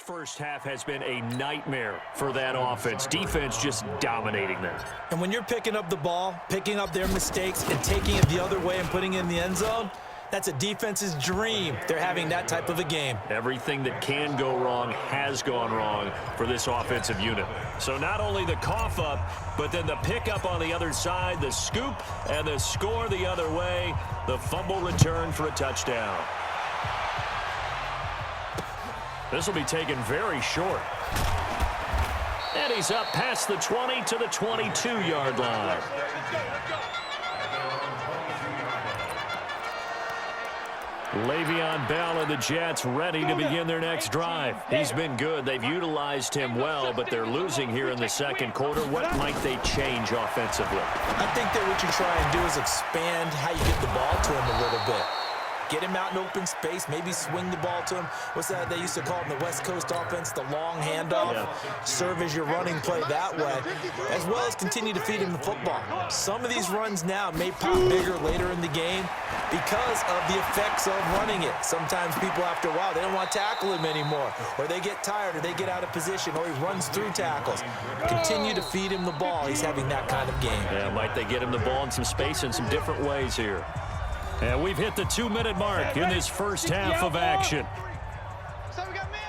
first half has been a nightmare for that offense. Defense just dominating them. And when you're picking up the ball, picking up their mistakes, and taking it the other way and putting it in the end zone, that's a defense's dream. They're having that type of a game. Everything that can go wrong has gone wrong for this offensive unit. So not only the cough up, but then the pickup on the other side, the scoop, and the score the other way. The fumble return for a touchdown. This will be taken very short. And he's up past the 20 to the 22-yard line. Le'Veon Bell and the Jets ready to begin their next drive. He's been good. They've utilized him well, but they're losing here in the second quarter. What might they change offensively? I think that what you try and do is expand how you get the ball to him a little bit. Get him out in open space, maybe swing the ball to him. What's that they used to call it in the West Coast offense, the long handoff? Yeah. Serve as your running play that way, as well as continue to feed him the football. Some of these runs now may pop bigger later in the game because of the effects of running it. Sometimes people, after a while, they don't want to tackle him anymore, or they get tired, or they get out of position, or he runs through tackles. Continue to feed him the ball. He's having that kind of game. Yeah, might they get him the ball in some space in some different ways here. And we've hit the 2-minute mark in this first half of action.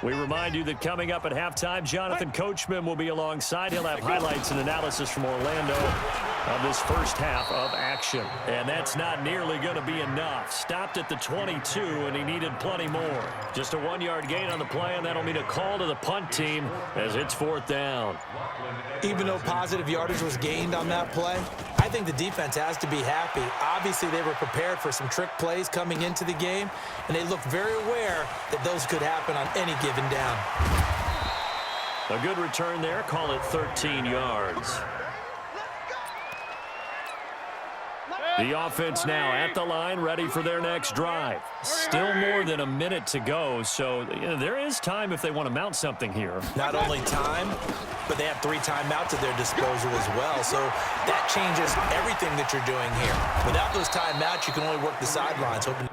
We remind you that coming up at halftime, Jonathan Coachman will be alongside. He'll have highlights and analysis from Orlando of this first half of action. And that's not nearly going to be enough. Stopped at the 22, and he needed plenty more. Just a 1-yard gain on the play, and that'll mean a call to the punt team as it's 4th down. Even though positive yardage was gained on that play, I think the defense has to be happy. Obviously, they were prepared for some trick plays coming into the game, and they looked very aware that those could happen on any given down. A good return there. Call it 13 yards. The offense now at the line, ready for their next drive. Still more than a minute to go, so there is time if they want to mount something here. Not only time, but they have 3 timeouts at their disposal as well, so that changes everything that you're doing here. Without those timeouts, you can only work the sidelines, hoping.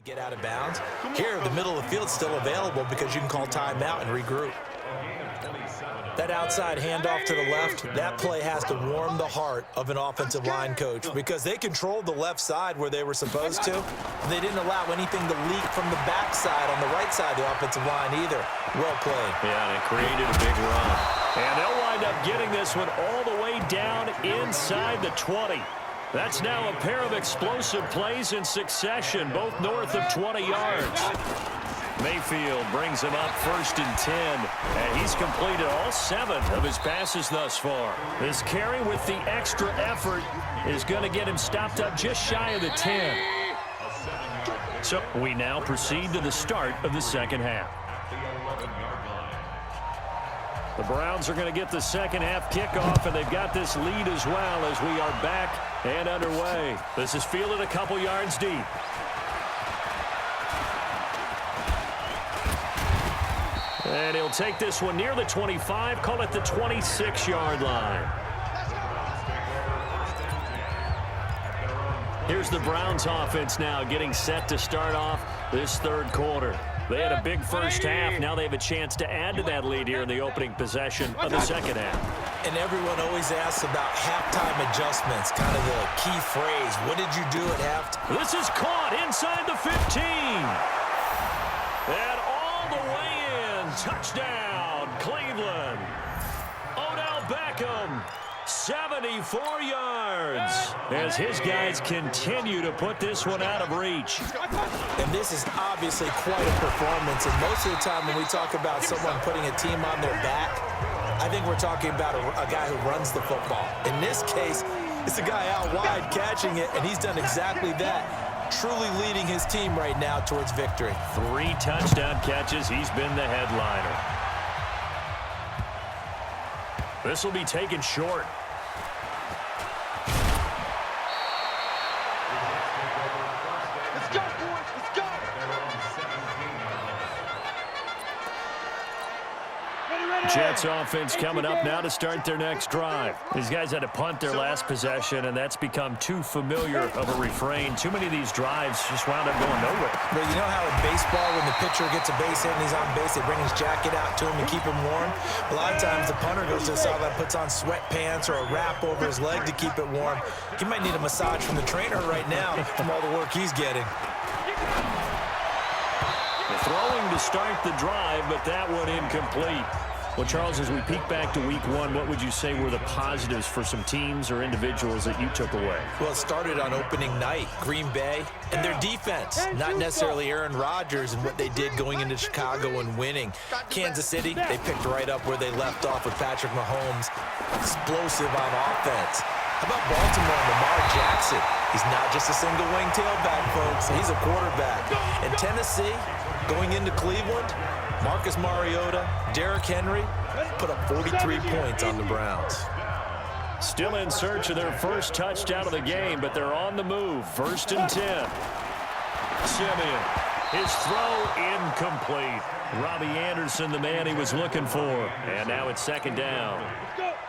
Get out of bounds. Here, the middle of the field is still available because you can call timeout and regroup. That outside handoff to the left, that play has to warm the heart of an offensive line coach because they controlled the left side where they were supposed to. They didn't allow anything to leak from the backside on the right side of the offensive line either. Well played. Yeah, and it created a big run. And they'll wind up getting this one all the way down inside the 20. That's now a pair of explosive plays in succession, both north of 20 yards. Mayfield brings him up 1st and 10, and he's completed all 7 of his passes thus far. This carry with the extra effort is going to get him stopped up just shy of the 10. So we now proceed to the start of the second half. The Browns are going to get the second half kickoff, and they've got this lead as well as we are back and underway. This is fielded a couple yards deep. And he'll take this one near the 25, call it the 26-yard line. Here's the Browns offense now getting set to start off this third quarter. They had a big first half. Now they have a chance to add to that lead here in the opening possession of the second half. And everyone always asks about halftime adjustments, kind of the key phrase. What did you do at halftime? This is caught inside the 15. And all the way in. Touchdown, Cleveland. Odell Beckham, 74 yards. As his guys continue to put this one out of reach. And this is obviously quite a performance. And most of the time when we talk about someone putting a team on their back, I think we're talking about a guy who runs the football. In this case, it's a guy out wide catching it, and he's done exactly that. Truly leading his team right now towards victory. 3 touchdown catches. He's been the headliner. This will be taken short. Let's go, boys. Let's go. Jets offense coming up now to start their next drive. These guys had to punt their last possession, and that's become too familiar of a refrain. Too many of these drives just wound up going nowhere. Well, you know how in baseball, when the pitcher gets a base hit and he's on base, they bring his jacket out to him and keep him warm? A lot of times the punter goes to the sideline, puts on sweatpants or a wrap over his leg to keep it warm. He might need a massage from the trainer right now from all the work he's getting. The throwing to start the drive, but that one incomplete. Well, Charles, as we peek back to week one, what would you say were the positives for some teams or individuals that you took away? Well, it started on opening night, Green Bay, and their defense. Not necessarily Aaron Rodgers and what they did going into Chicago and winning. Kansas City, they picked right up where they left off with Patrick Mahomes. Explosive on offense. How about Baltimore and Lamar Jackson? He's not just a single-wing tailback, folks. He's a quarterback. And Tennessee, going into Cleveland, Marcus Mariota, Derrick Henry put up 43 points on the Browns. Still in search of their first touchdown of the game, but they're on the move. 1st and 10. Simeon, his throw incomplete. Robbie Anderson, the man he was looking for. And now it's 2nd down.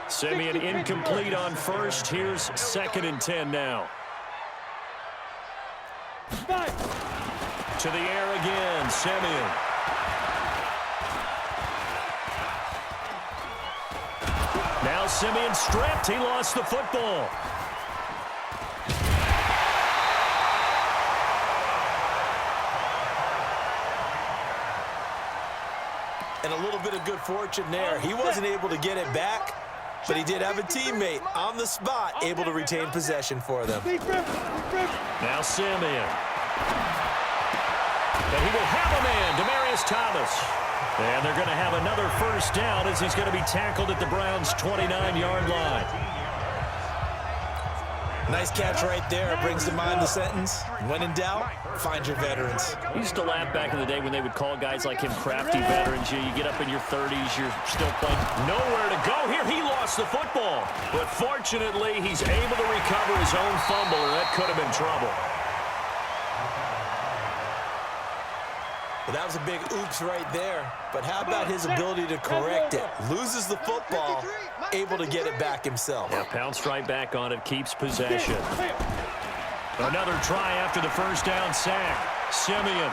Simeon incomplete on first. Here's 2nd and 10 now. To the air again, Simeon. Now Simeon stripped. He lost the football. And a little bit of good fortune there. He wasn't able to get it back, but he did have a teammate on the spot able to retain possession for them. Now Simeon. And he will have a man, Demaryius Thomas. And they're going to have another first down as he's going to be tackled at the Browns' 29-yard line. Nice catch right there. Brings to mind the sentence, when in doubt, find your veterans. I used to laugh back in the day when they would call guys like him crafty veterans. You get up in your 30s, you're still playing. Nowhere to go here. He lost the football. But fortunately, he's able to recover his own fumble, or that could have been trouble. Well, that was a big oops right there. But how about his ability to correct it? Loses the football, able to get it back himself. Yeah, pounced right back on it, keeps possession. Another try after the first down sack. Simeon.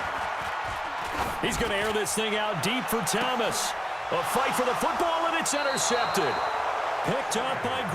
He's going to air this thing out deep for Thomas. A fight for the football, and it's intercepted. Picked up by